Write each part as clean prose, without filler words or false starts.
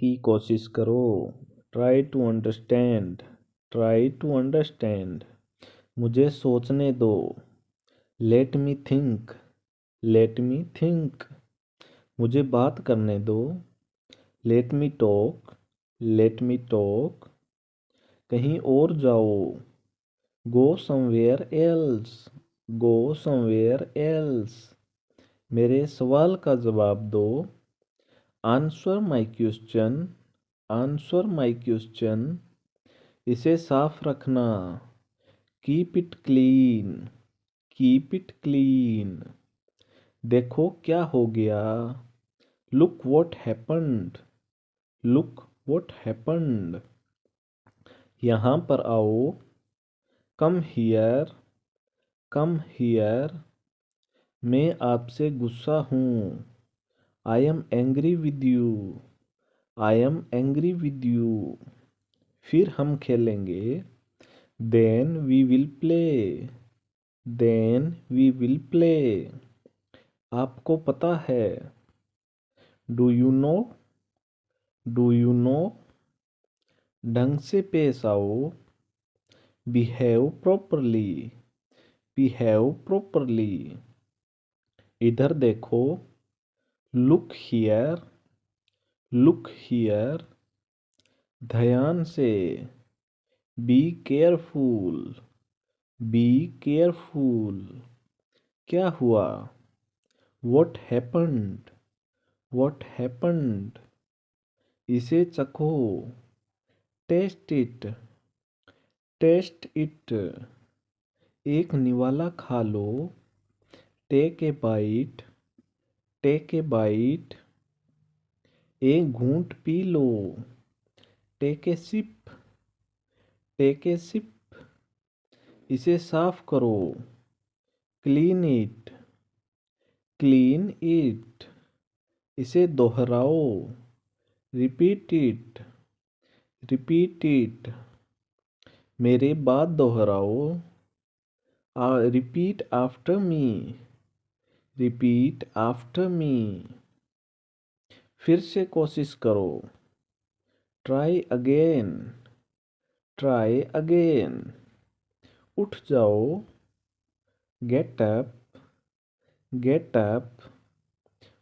की कोशिश करो। Try to understand. Try to understand. मुझे सोचने दो। Let me think. Let me think. मुझे बात करने दो। Let me talk. Let me talk. कहीं और जाओ। Go somewhere else. Go somewhere else. मेरे सवाल का जवाब दो। Answer my question. Answer my question. इसे साफ रखना। Keep it clean. Keep it clean. देखो क्या हो गया। Look what happened. Look what happened. यहाँ पर आओ। कम हियर। Come here. मैं आपसे गुस्सा हूँ। I am angry with you. I am angry with you. फिर हम खेलेंगे। Then we will play. Then we will play. आपको पता है। Do you know. Do you know. ढंग से पेश आओ। Behave properly. Behave properly. इधर देखो। Look here. Look here. ध्यान से। Be careful. Be careful. क्या हुआ। What happened. What happened. इसे चखो। Taste it. Taste it. एक निवाला खा लो। Take a bite. Take a bite. एक घूंट पी लो। Take a sip. Take a sip. इसे साफ करो। Clean it. Clean it. इसे दोहराओ। Repeat it. Repeat it. मेरे बाद दोहराओ। Repeat after me. Repeat after me. फिर से कोशिश करो। Try again. Try again. उठ जाओ। Get up. Get up.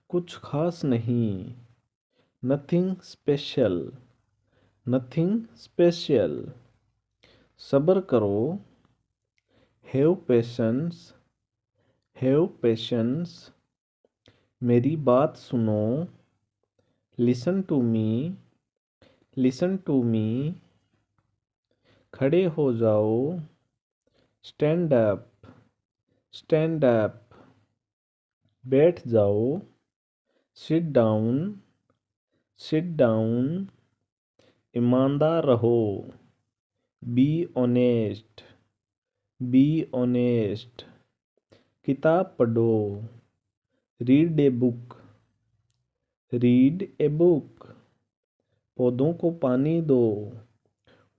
कुछ खास नहीं। Nothing special. Nothing special. सब्र करो। Have patience. Have patience. मेरी बात सुनो। Listen to me. Listen to me. खड़े हो जाओ। Stand up. Stand up. बैठ जाओ। Sit down. Sit down. ईमानदार रहो। Be honest. Be honest. किताब पढ़ो। Read a book. Read a book. पौधों को पानी दो।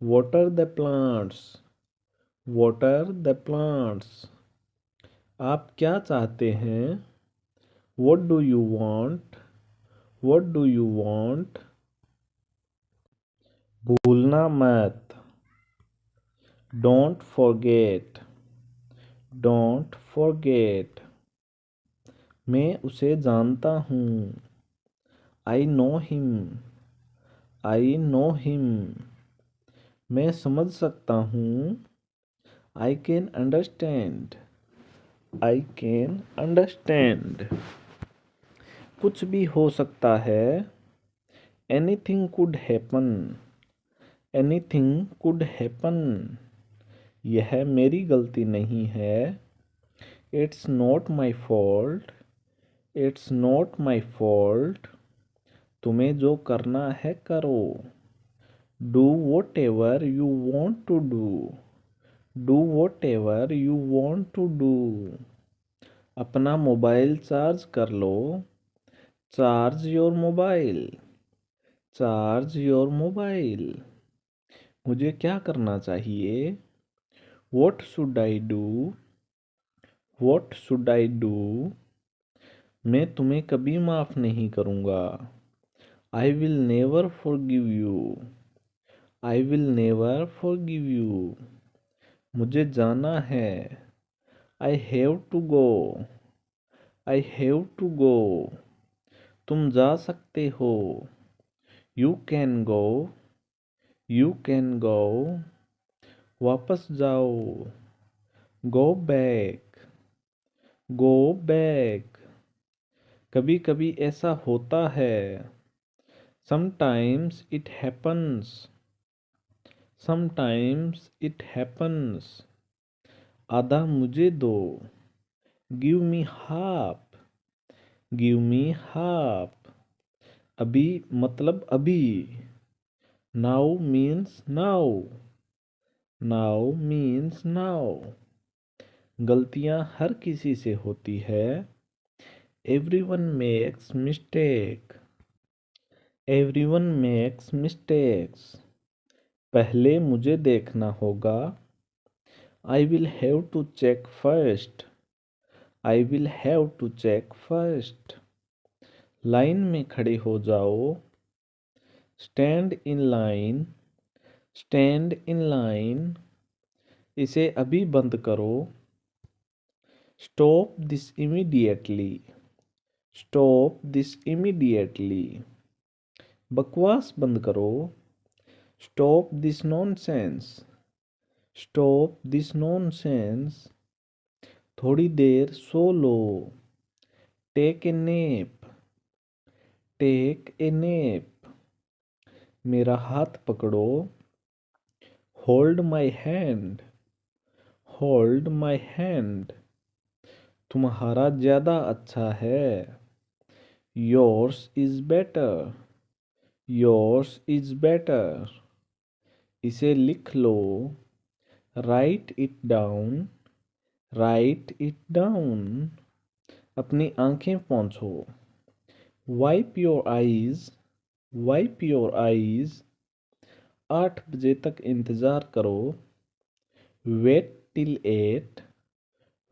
Water the plants. Water the plants. आप क्या चाहते हैं। What do you want? What do you want? भूलना मत। Don't forget. Don't forget. मैं उसे जानता हूँ। I know him. I know him. मैं समझ सकता हूँ। I can understand. I can understand. कुछ भी हो सकता है। Anything could happen. Anything could happen. यह मेरी गलती नहीं है। It's not my fault. It's not my fault. तुम्हें जो करना है करो। Do whatever you want to do. Do whatever you want to do. अपना मोबाइल चार्ज कर लो। Charge your mobile. Charge your mobile. मुझे क्या करना चाहिए। What should I do? What should I do? मैं तुम्हें कभी माफ़ नहीं करूँगा। I will never forgive you. I will never forgive you. मुझे जाना है। I have to go. I have to go. तुम जा सकते हो। You can go. You can go. वापस जाओ। Go back. Go back. कभी कभी ऐसा होता है। Sometimes it happens. Sometimes it happens. आधा मुझे दो। Give me half. Give me half. अभी मतलब अभी। Now means now. Now means now. गलतियां हर किसी से होती है। Everyone makes mistake. Everyone makes mistakes. पहले मुझे देखना होगा। I will have to check first. I will have to check first. Line में खड़े हो जाओ। Stand in line. Stand in line. इसे अभी बंद करो। Stop this immediately. Stop this immediately. बकवास बंद करो। Stop this nonsense. Stop this nonsense. थोड़ी देर सो लो। Take a nap. Take a nap. मेरा हाथ पकड़ो। Hold my hand. Hold my hand. तुम्हारा ज़्यादा अच्छा है। Yours is better. Yours is better. इसे लिख लो। Write it down. Write it down. अपनी आंखें पोंछो। Wipe your eyes. Wipe your eyes. 8 बजे तक इंतज़ार करो। Wait till 8।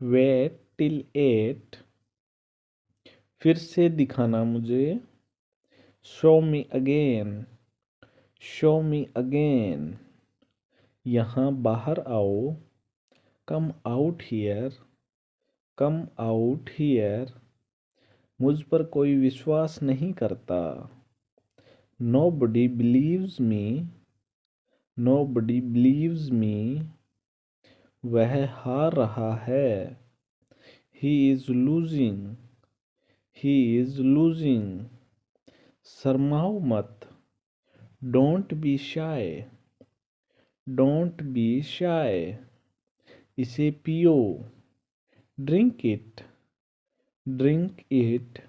Wait till 8। फिर से दिखाना मुझे। Show me again. Show me again. यहाँ बाहर आओ। Come out here. Come out here. मुझ पर कोई विश्वास नहीं करता। Nobody believes me. Nobody believes me. वह हार रहा है। He is losing. He is losing. शर्माओ मत। Don't be shy. Don't be shy. इसे पियो। Drink it. Drink it.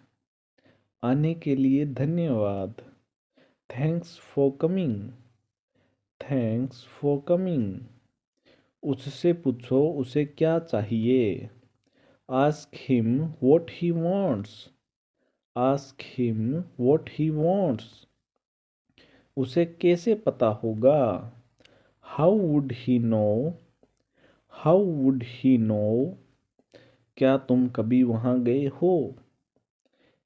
आने के लिए धन्यवाद। Thanks for coming. Thanks for coming. उससे पूछो उसे क्या चाहिए। Ask him what he wants. Ask him what he wants. उसे कैसे पता होगा। How would he know? How would he know? क्या तुम कभी वहाँ गए हो।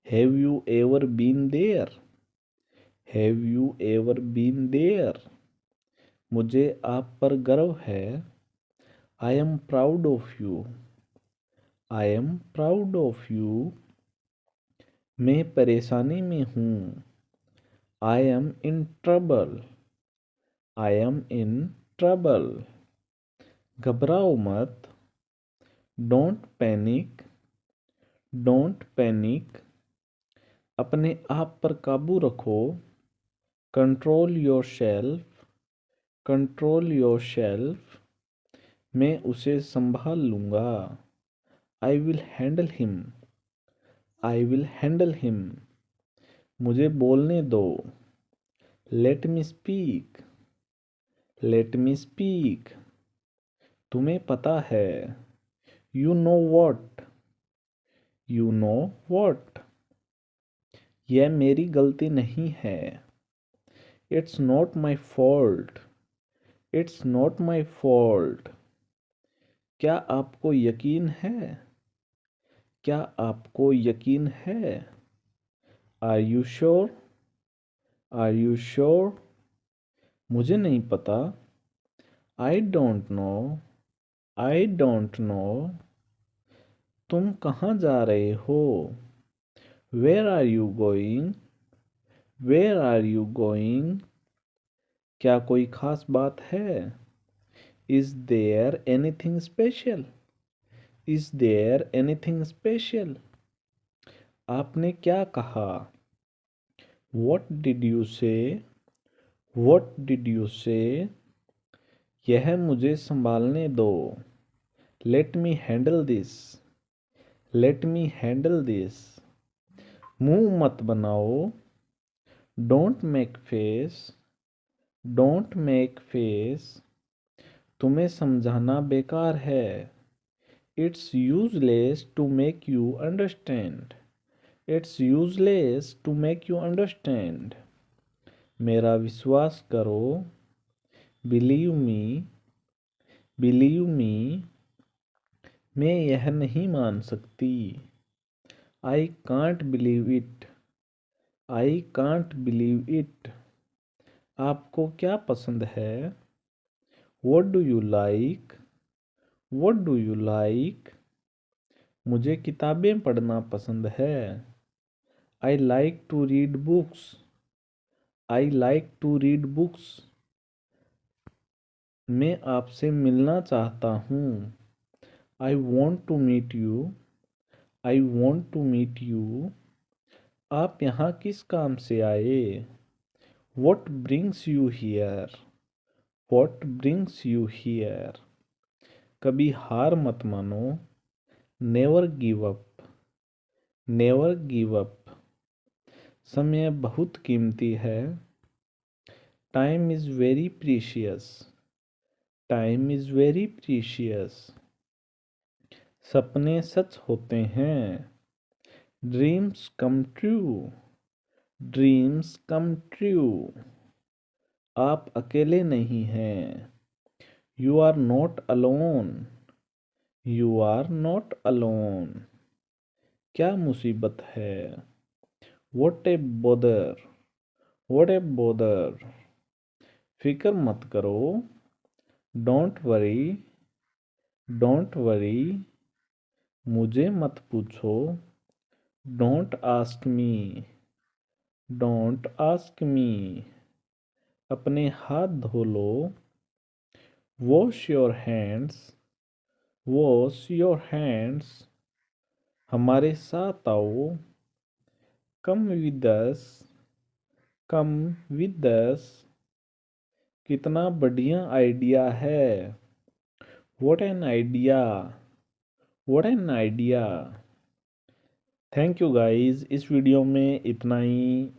Have you ever been there? Have you ever been there? मुझे आप पर गर्व है। I am proud of you. I am proud of you. मैं परेशानी में हूँ। I am in trouble. I am in trouble. घबराओ मत। Don't panic. Don't panic. अपने आप पर काबू रखो। Control yourself. Control yourself. मैं उसे संभाल लूँगा। I will handle him. I will handle him. मुझे बोलने दो। Let me speak. Let me speak. तुम्हें पता है। You know what. You know what. यह मेरी गलती नहीं है। It's not my fault. It's not my fault. क्या आपको यकीन है। क्या आपको यकीन है। Are you sure? Are you sure? मुझे नहीं पता। I don't know. I don't know. तुम कहाँ जा रहे हो? Where are you going? Where are you going? क्या कोई खास बात है? Is there anything special? Is there anything special? आपने क्या कहा? What did you say? What did you say? यह मुझे संभालने दो। Let me handle this. Let me handle this. मुंह मत बनाओ। Don't make face. Don't make face. तुम्हें समझाना बेकार है। It's useless to make you understand. It's useless to make you understand. मेरा विश्वास करो। Believe me. Believe me. मैं यह नहीं मान सकती। I can't believe it. I can't believe it. आपको क्या पसंद है? What do you like? What do you like? मुझे किताबें पढ़ना पसंद है। I like to read books. I like to read books. मैं आपसे मिलना चाहता हूँ। I want to meet you. I want to meet you. आप यहाँ किस काम से आए? What brings you here? What brings you here? कभी हार मत मानो। Never give up. Never give up. समय बहुत कीमती है। Time is very precious. Time is very precious. सपने सच होते हैं। Dreams come true. Dreams come true. आप अकेले नहीं हैं। You are not alone. You are not alone. क्या मुसीबत है? What a bother. What a bother. फिक्र मत करो। Don't worry. Don't worry. मुझे मत पूछो। Don't ask me. Don't ask me. अपने हाथ धो लो। Wash your hands. Wash your hands. हमारे साथ आओ। Come with us. Come with us. कितना बढ़िया आइडिया है। What an idea. What an idea. Thank you guys, इस वीडियो में इतना ही।